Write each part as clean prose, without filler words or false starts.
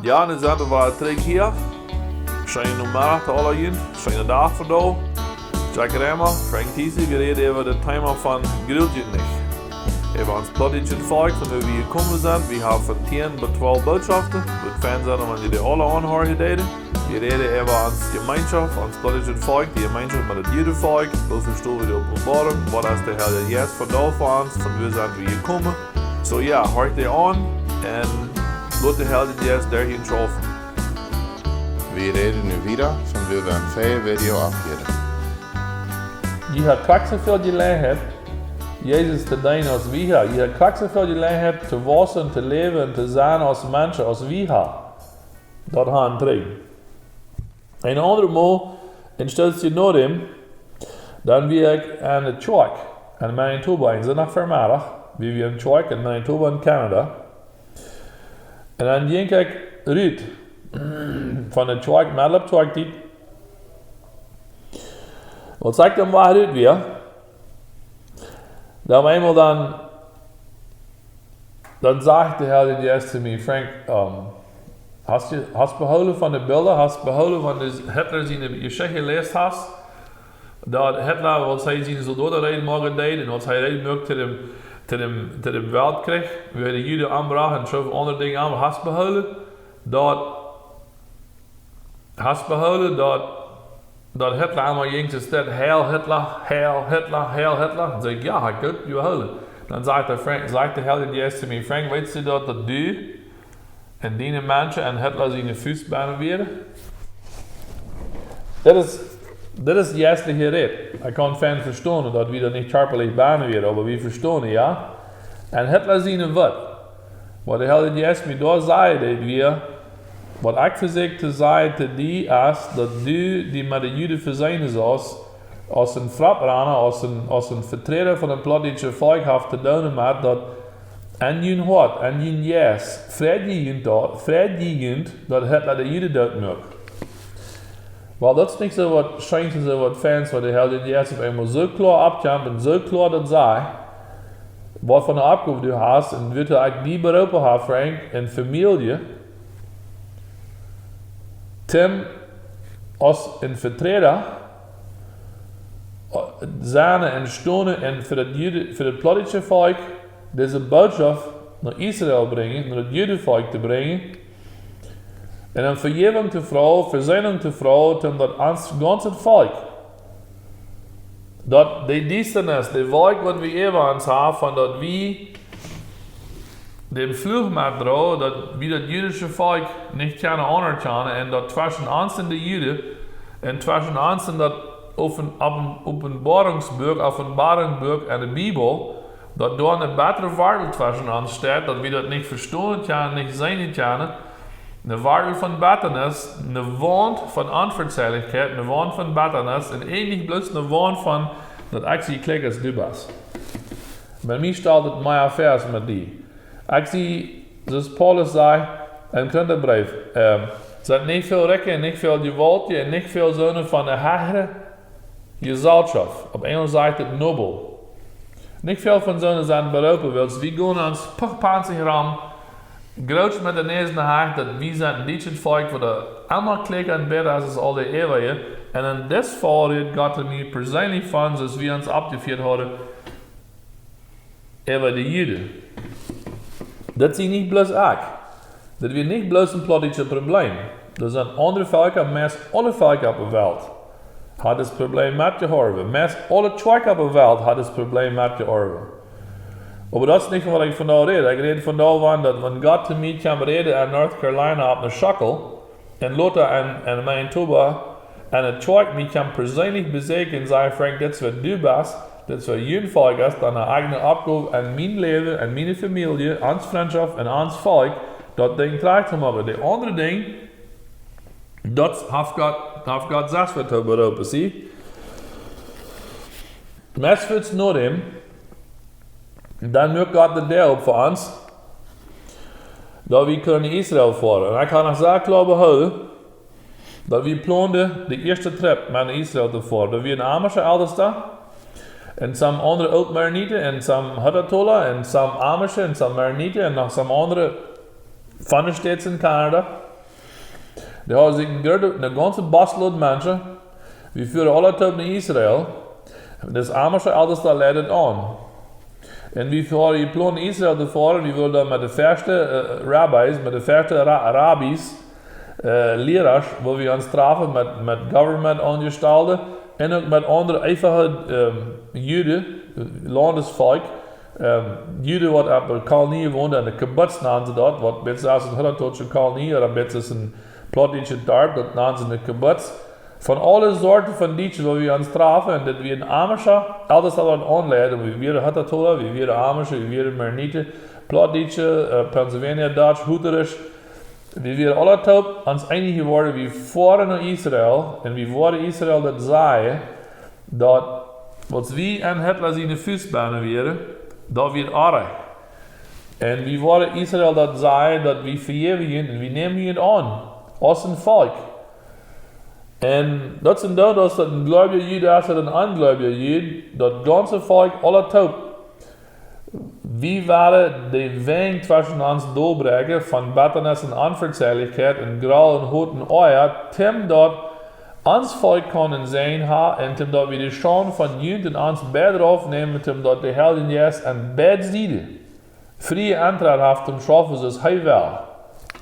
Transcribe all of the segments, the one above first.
Ja, dan zaten we terug hier. Schöne Nummer te alle jint. Schöne dag voor jou. Jack Reimer, Frank Thiessen. Wir reden über das Thema von Grult Junt Nich. Über uns Plautdietsch Volk, von wo wir gekommen sind. Wir haben von 10 bis 12 Botschaften. Mit Fernsehen, wenn die alle anhören deden. Wir reden über uns Gemeinschaft, uns Plautdietsch Volk, die Gemeinschaft mit dem Judenvolk. Wo verstehen wir die Offenbarung? Was ist der Herr jetzt von da für uns? Von wo sind wir gekommen? So ja, hört ihr an und lass der Herr jetzt dahin schaffen. Wir reden nu wieder von wo wir ein Video abgeben. Je hat kwak zoveel gelernt, Jezus te dienen als wie hij. Je hat kwak zoveel gelernt, te wassen, te leven, te zijn als mensen als wie hij. Dat gaan drie. Een andere mal, in stelst je naar hem, dan wie ik aan de Tjork, aan Manitoba, in zijn vermaardag, wie we in Tjork in Manitoba in Canada. En dan denk ik Ruud, van de Tjork, Madlab Tjork, die. Wat sagt dan waar Ruud weer? Dan eenmaal dan zegt de Herr jetzt zu mir, Frank, hast behouden van de beelden, hast behouden van de Hitler zijn Geschichte gelezen hast, dat Hitler, wat hij zijn soldaten reden morgen deed, en wat hij reden mocht te de wereld kreeg, wie de Juden aanbracht en zoveel andere dingen aan, hast behouden dat Hitler allemaal ging te stellen, Heil Hitler, Heil Hitler, Heil Hitler. Dan zeg ik, ja, goed, je houden. Dan zegt de Herr jetzt zu mir, Frank, weet je dat du en die mensen en Hitler zijn voetbanen werden? Dat is juist de gered. Ik kan fijn verstaan dat we dat niet scherpelijk banen werden, maar we verstaan, ja. En Hitler zijn wat? Wat de Herr jetzt mir daar zei, dat we, wat ik verzeker te zeggen te die is, dat du die met de Juden verzeilen zoals, als een frapraner, als een vertreder van een Plautdietsche volk heeft te doen met dat en je hart, en je yes, vrijdigend dat Hitler de Juden dood maakt. Wel, dat is niet zo wat schijnt zo wat fans, wat de Herr jetzt op eenmaal zo klaar abjampt en zo klaar dat zei, wat van de opgave du hast, en wird er eigenlijk die beroepen hebben, Frank, en familie, Tim als een vertreder zijn en stonen en voor het Plautdietsche volk deze boodschap naar Israël brengen, naar het Judenvolk te brengen. En een vergeving te vragen, verzoening te vragen ten dat ons ganze volk. Dat de duisternis, de wolk wat we even ons hebben, van dat we de vlucht met dragen, dat we dat Jüdische volk niet kunnen anerkennen en dat tussen ons en de Juden en tussen ons en dat openbaringsboek en de Bijbel, dat daar een betere wereld tussen ons staat, dat we dat niet verstaan kunnen, niet zijn kunnen. Een wereld van betternis, een wand van onverzeihlijkheid, een wand van betternis en eigenlijk bloos een wand van dat ik zie klikken als du bent. Bij mij stelt het mij affairs met die. Ik zie, zoals Paulus zei, in Korintherbrief, zijn niet veel rekken en niet veel geweld en niet veel zonen van de Heere gezalschap. Op Engels zegt het nobel. Niet veel van zonen zijn beroepen, want we gaan ons pachpanzig ram, groot met de neus naar haar, dat we zijn een Duitse volk, waar de allemaal klikken en bidden als het al de eeuwen. En in dit geval gaat het nu persoonlijk van, zoals we ons opgevierd hadden, over de Juden. Dat is niet bloos ik. Dat is niet bloos een Plautdietsche probleem. Er zijn andere volken, meest alle volken op de wereld. Had het probleem met je horen. Meest alle volken op de wereld had het probleem met je horen. Maar dat is niet wat ik vandaag red. Ik red vandaag van dat wanneer God te mij kwam reden in North Carolina op een schakkel, en Lothar en Manitoba, en het volk mij kwam persoonlijk bezeken en zei, Frank, dit is wat du bent. Dat is wat jullie volk is, dan een eigen opgave en mijn leven en mijn familie, ons vriendschap en ons volk, dat ding klaar te maken. De andere ding, dat heeft God zelfs wat te beroepen, zie. Mes wilt naar hem, dan moet God de deel op voor ons, dat we kunnen Israël voeren. En ik kan nog zo klaar behouden, dat we plaanden de eerste trip naar Israël te voeren. Dat we een Amische elders staan, en some andere oud-Maronieten, en some Hadatollah, en some Amische, en some Maronieten, en nog some andere von den Städten in Kanada. Da haben sich eine ganze Basload Menschen, wie führen alle Typen in Israel. Das Amische alles da leidet an. Und wie für die Plan Israel zu fahren, wie wir da mit den ersten Rabbis, mit den ersten Rabbis, Lehrer, wo wir uns treffen mit Government angestellten und auch mit anderen einfachen Juden, Landesvolk, Juden, die op de Kolonie woonden, en de kibbutz namen ze dat, wat beetje als een Hopninj Kolonie, oder beetje als een Plautdietsch dorp, dat namen ze een kibbutz. Von alle Sorten von Dietschen, wo wir uns trafen, und das wir in Amischer, alles daran anleiten, wie wir Hattatola, wie wir Amische, wie wir Mernite, Plautdietsch, Pennsylvania Dutch, Huterisch, wie wir alle top uns einig geworden, wie vor nach Israel, und wie vor Israel das sei, dat, was wie en Hitler seine Fußbeine wären, dat wir arre. Und wie vor Israel das sei, dat wir verjewigen, und wir nehmen ihn an, als ein Volk. Und dat sind dat als een gläubige Jude als een ungläubige Jude, dat ganze Volk, alle top. Wie waren de Weg zwischen uns doorbreken van Betternis en Onverzeihlichkeit en Graal en Hoed en Eier, tim dat ons Volk kunnen zijn en tim dat we de Schande van Jund en ons beter aufnehmen, tim dat de Helden jes en beide zijden vrije Antrag heeft om schaffen zoals hij wil.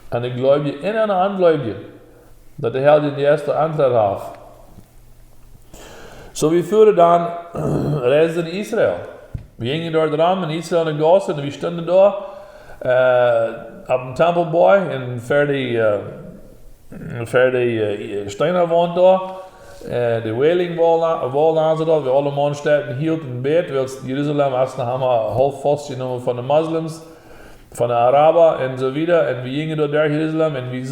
En de gläubige en een ungläubige. Dat de Helden de eerste Antrag heeft. So we führen dann reizen in Israel. We gingen dort ran in Israel in Gaza, und wir standen da op dem Tempelboy en voor die Steinerwand da. De Wailing-Wall aan ze dat, we alle mannen sterken hielden in bed, weil Jerusalem erst noch einmal halb vastgenomen von den Moslems, von den Araber und so wieder. Und wir gingen dort durch Jerusalem und wir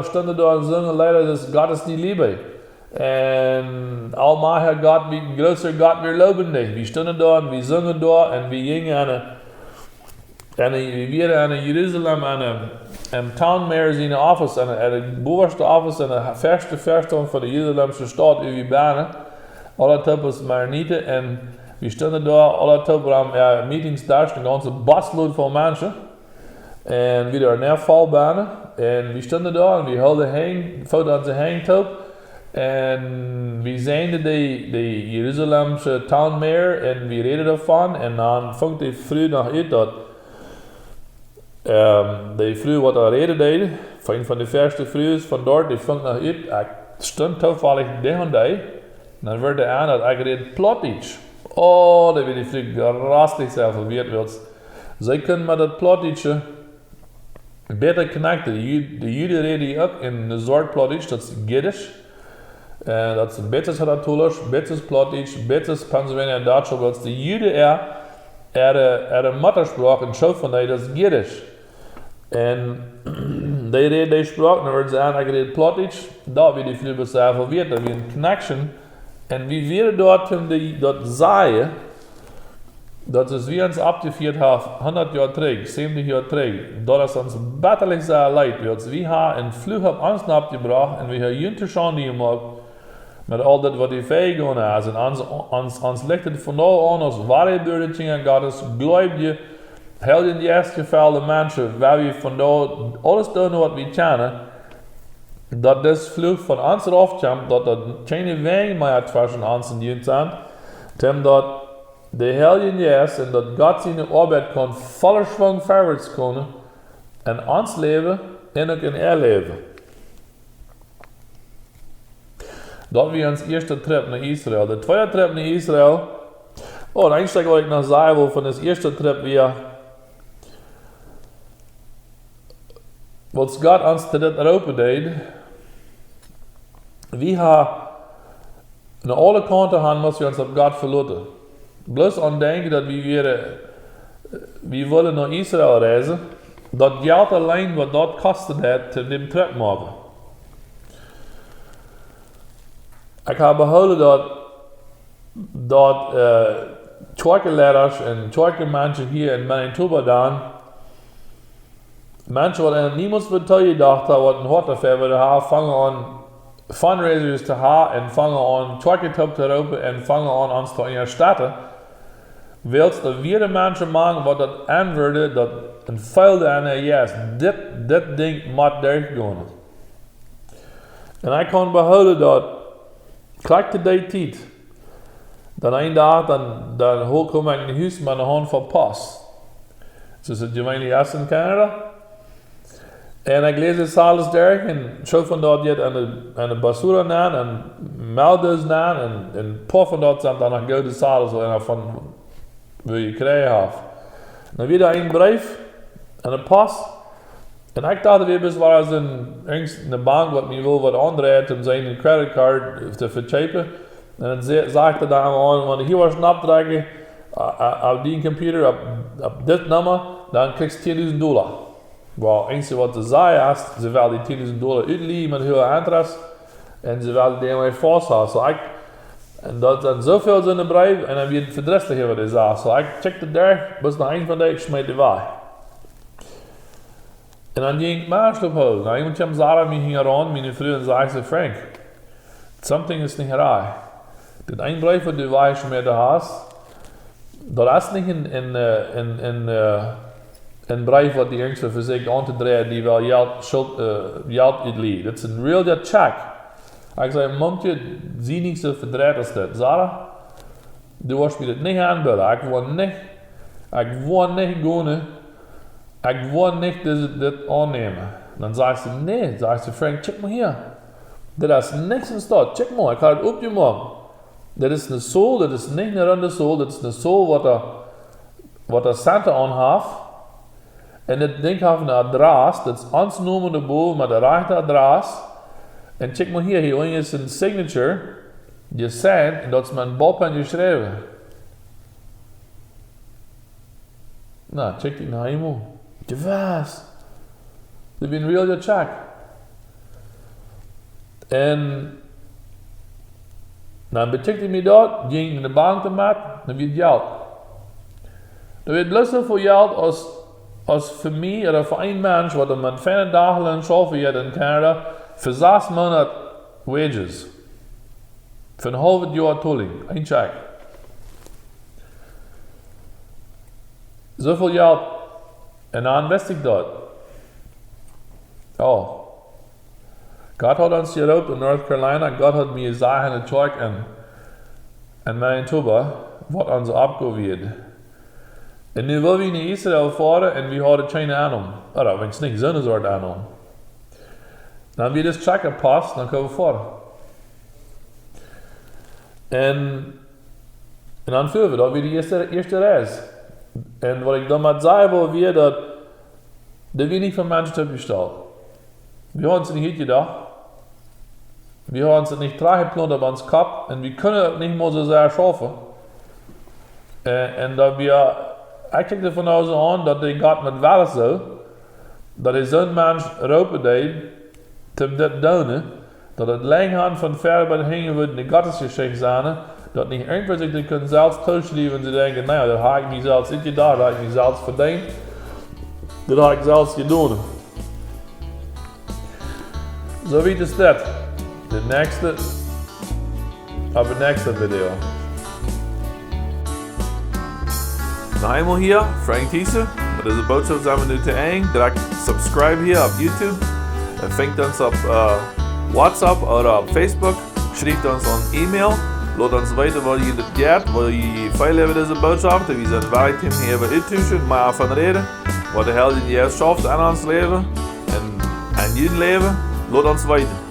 standen da und sangen leider, dass Gott ist die Liebe. Und allmächtiger Gott, wie größer Gott, wir loben dich. Wir standen da und wir sangen da und wir gingen an Jerusalem, an Town Mayor in der Office, an der bovenste Office, an der verste Verstand von der Jerusalemse Stadt über Bahnen. Alle Typen Maroniten und wir standen da, alle Typen am Meetings da, eine ganze Busload von Menschen. Und wieder eine Vollbahnen. Und wir standen da und wir hielden foto an den Hangtop. Und wir sehen die Jerusalemse Town Mayor und wir reden davon. Und dann fängt die früh nach uit dat die früh wat er reden deed, van de verste frühs van dort, die fängt nach uit. Ik stond toevallig de und die. Dan werd er aan dat ik reed Plautdietsch. Oh, dat wil ik früh gerastlich zelf verwirrt wird. Zij kunnen met dat Plautdietsche beter connecten. De Juden reden ook in de soort Plautdietsch, dat is Jiddisch. Dat is betes Hattatolas, betes Plautdietsch, betes Pennsylvania Dutch, weil de Juden de Muttersprache en zo van die, dat is Jiddisch. En die reden die sprache, dan wordt ze aan, ik reed Plautdietsch, dat wil ik früher zelf verwirrt, dat we een connection. En wie wir dort dat zeien, dat is wie ons abgeführt haben, 100 Jahre zurück, 70 Jahre zurück, dat is ons betterlich sehr leid, weil wir haben einen Flug auf uns abgebracht und wir haben jüngste Schande gemacht mit all das, was die Fähig gegangen ist. Und uns legt es von da an, als wahre Bürgerchen Gottes, Gläubige, Helden, die erst gefällten Menschen, weil wir von da alles tun, was wir kennen, dat das Flug von uns raufkommt, dat keine Wege mehr zwischen uns und Jüngst sind, denn dat de Helden yes en dat Gott seine Arbeit kann voller Schwung vorwärts können en ons leven en ook in leven. Dat was ons eerste trip naar Israël. De tweede trip naar Israël, het einzige wat ik nog zei wil van de eerste trip weer, wat Gott ons te dit Europa deed, we hebben naar alle kanten gaan, was we ons op Gott verloten. Bloß an denken, dat we willen naar Israël reizen, dat geld alleen wat dat kostet heeft, te dem trip maken. Ik heb behouden dat Twerkenleiders en Twerkenmensen hier in Manitoba dan, mensen wat niemand vertellen gedacht hebben, wat een hart affair willen hebben, vangen aan fundraisers te hebben en vangen aan Twerkentop te roepen en vangen aan ons te ondersteunen. willst du wieder Menschen machen, was das antworten, das ein Felder an der Yes, dit Ding muss durchgehen. Und ich kann behouden dat, kijk de die tijd, dan een dag, dan kom ik in het huis met een hand van pas. Dus het gemeente is in Canada. En ik lees het alles door en zo van dat je aan de basura na en melders na en paar van dat zijn dan nog goede salles en van wil je krijgen. Dan weer een brief en een pas. En ik dacht weer best wel als een bank wat me wil wat aandraait om zijn creditcard te verchepen. En dan zegt de dame aan, want hier was een opdrachtje op die computer, op dit nummer, dan krijg je $10.000. Wel, eens wat ze zei is, ze wil die $10.000 uitleggen met heel interesse en ze wil die daarmee vasthouden. En dat dan zoveel in de brief en dan weer het verdrietig wat hij zei. So ik checkte daar, was nog een van die, ik smeet die weg. En dan ging ik maar ophouden. Nou, iemand kwam Sarah mij ging aan, mijn vrouw, en zei ze, Frank, something is niet raar. Dat een brief wat du weißt met de haast, dat is niet een brief wat die jongste voor zich aan te draaien die wel geld uitleent. Dat is een real check. Ik zei, momtje, zie niet zo verdraaid als dat. Sarah, du was me dat niet aanbieden. Ik wil niet gaan. Ik wil niet dit aannemen. Dan zei ze, nee. Zei ze, Frank, check maar hier. Dat is niks in staat. Check maar, ik ga het opgemaakt. Dat is een soul, dat is niet een runde soul. Dat is een soul wat er Santa aan heeft. En dat ding heeft een adres. Dat is ons noemen erboven met de rechte adres. En check maar hier is een signature. Je sign en dat is met een balpen geschreven. Nou, check die naar helemaal. Je was. Dat is een real check. En dan betekent hij me dat, ging in de bank te maken, dan werd geld. Dan werd bloos zoveel geld als voor mij of voor een mens, wat er met 5 dagen in school in Canada, voor 6 maanden wages. Voor een half jaar tolling, een check. Zoveel geld. En dan wist ik dat. Oh. God had ons hier op in North Carolina, God had me gezegd in het check en Manitoba, wat ons opgeweerd. En nu wil we naar Israël varen en we hadden geen aanom. Dat was niet zo'n soort aanom. Dan we dus checken pas, dan kunnen we varen. En dan voeren we dat weer de eerste reis. En wat ik dan met zei wil weer dat we niet van mensen opgesteld. We hebben het niet gedacht. We hebben het niet teruggeplant op ons kop en we kunnen het niet meer zo zeer schaffen. En dat we, ik kijk er van ons aan dat hij gaat met wel zo, dat hij zo'n mens roepen deed, te dit doen, dat het lang van ver bij de hingen wordt in de gottesgeschichte zijn, dat niet irgendwas zich kunnen zelfs toeschrijven en ze denken, nou, dat heb ik niet zelfs in gedaan, dat heb ik niet zelfs verdiend, dat heb ik zelfs gedaan. Zo wie is dat. De nächste video. Noch einmal hier, Frank Thiessen. Mit dieser Botschaft sind wir nu te eng. Direkt subscribe hier auf YouTube. Fängt uns auf WhatsApp oder auf Facebook. Schreibt uns an E-Mail. Laat uns weten wat je dit gaat, wat je veel hebben deze boodschap. We zijn weiterhin hier über uittussen, maar van reden. Wat de held in je schafft aan ons leven en aan jullie leven. Laat ons weten.